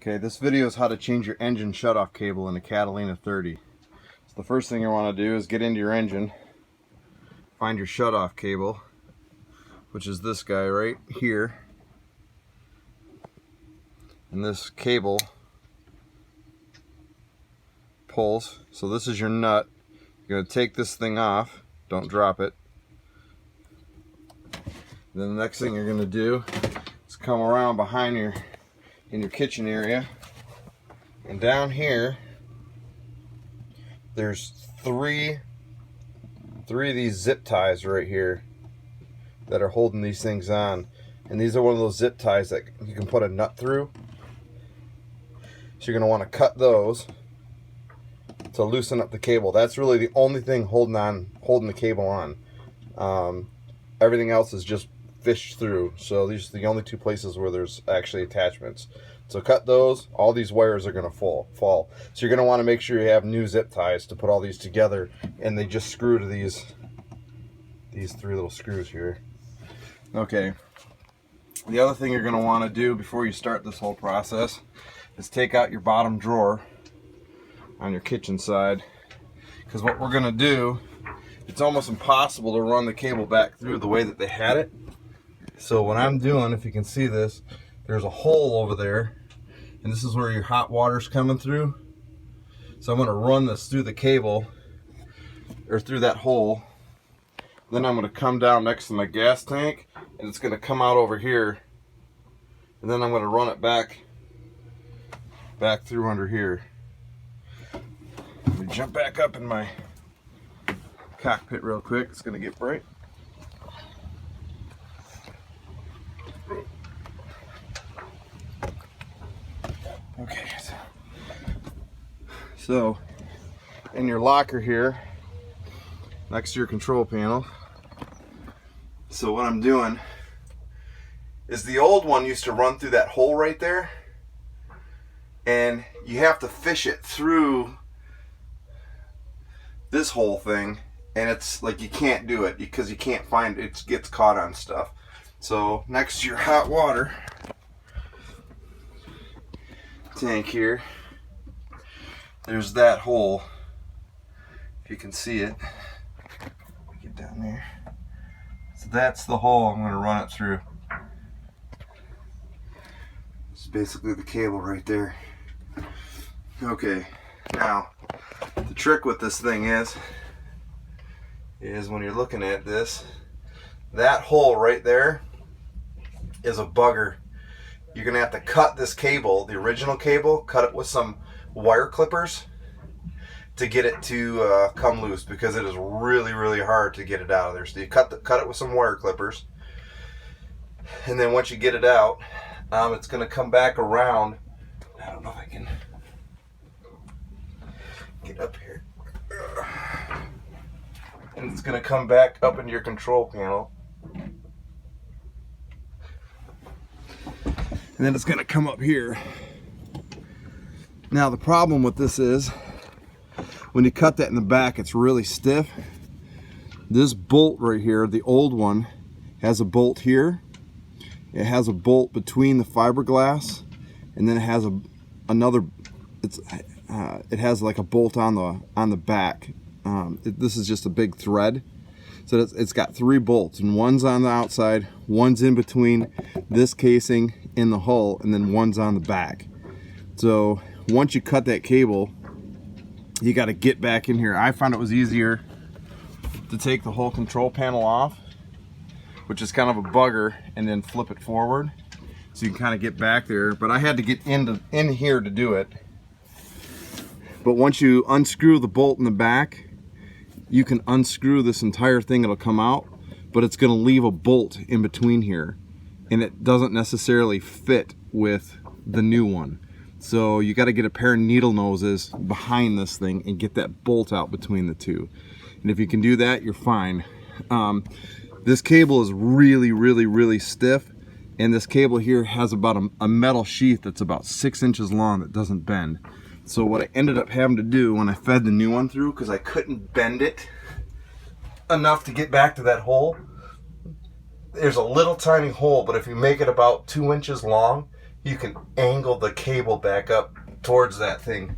Okay, this video is how to change your engine shutoff cable in a Catalina 30. So the first thing you want to do is get into your engine, find your shutoff cable, which is this guy right here. And this cable pulls. So this is your nut. You're going to take this thing off. Don't drop it. And then the next thing you're going to do is come around behind in your kitchen area, and down here there's three of these zip ties right here that are holding these things on, and these are one of those zip ties that you can put a nut through. So you're going to want to cut those to loosen up the cable. That's really the only thing holding the cable on. Everything else is just fished through. So these are the only two places where there's actually attachments. So cut those. All these wires are going to fall. So you're going to want to make sure you have new zip ties to put all these together, and they just screw to these three little screws here. Okay. The other thing you're going to want to do before you start this whole process is take out your bottom drawer on your kitchen side, because what we're going to do, it's almost impossible to run the cable back through the way that they had it. So what I'm doing, if you can see this, there's a hole over there, and this is where your hot water's coming through. So I'm going to run this through the cable, or through that hole. Then I'm going to come down next to my gas tank, and it's going to come out over here. And then I'm going to run it back through under here. Let me jump back up in my cockpit real quick. It's going to get bright. Okay, so in your locker here, next to your control panel, so what I'm doing is, the old one used to run through that hole right there, and you have to fish it through this whole thing, and it's like you can't do it because you can't find it, it gets caught on stuff. So next to your hot water tank here, there's that hole, if you can see it. Get down there. So that's the hole I'm going to run it through. It's basically the cable right there. Okay, now the trick with this thing is when you're looking at this, that hole right there is a bugger. You're going to have to cut this cable, the original cable, cut it with some wire clippers to get it to come loose, because it is really, really hard to get it out of there. So you cut it with some wire clippers, and then once you get it out, it's going to come back around. I don't know if I can get up here. And it's going to come back up into your control panel. And then it's going to come up here. Now the problem with this is, when you cut that in the back, it's really stiff. This bolt right here, the old one, has a bolt here. It has a bolt between the fiberglass, and then it has it has like a bolt on the back. This is just a big thread. So it's got three bolts, and one's on the outside, one's in between this casing in the hull, and then one's on the back. So once you cut that cable, you got to get back in here. I found it was easier to take the whole control panel off, which is kind of a bugger, and then flip it forward so you can kind of get back there. But I had to get in here to do it. But once you unscrew the bolt in the back, you can unscrew this entire thing. It'll come out, but it's going to leave a bolt in between here, and it doesn't necessarily fit with the new one. So you got to get a pair of needle noses behind this thing and get that bolt out between the two. And if you can do that, you're fine. This cable is really, really, really stiff, and this cable here has about a metal sheath that's about 6 inches long that doesn't bend. So what I ended up having to do when I fed the new one through, because I couldn't bend it enough to get back to that hole, there's a little tiny hole, but if you make it about 2 inches long, you can angle the cable back up towards that thing.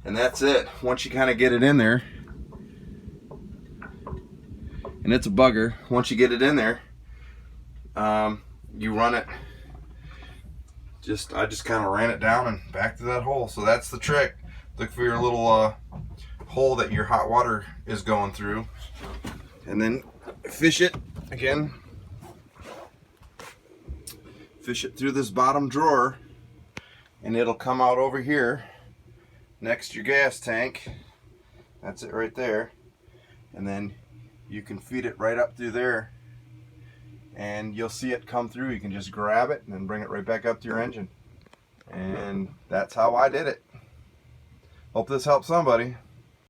And that's it. Once you kind of get it in there, and it's a bugger, once you get it in there, you run it. I just kind of ran it down and back to that hole. So that's the trick. Look for your little hole that your hot water is going through, and then fish it again. Fish it through this bottom drawer, and it'll come out over here next to your gas tank. That's it right there. And then you can feed it right up through there, and you'll see it come through. You can just grab it and then bring it right back up to your engine. And that's how I did it. Hope this helps somebody.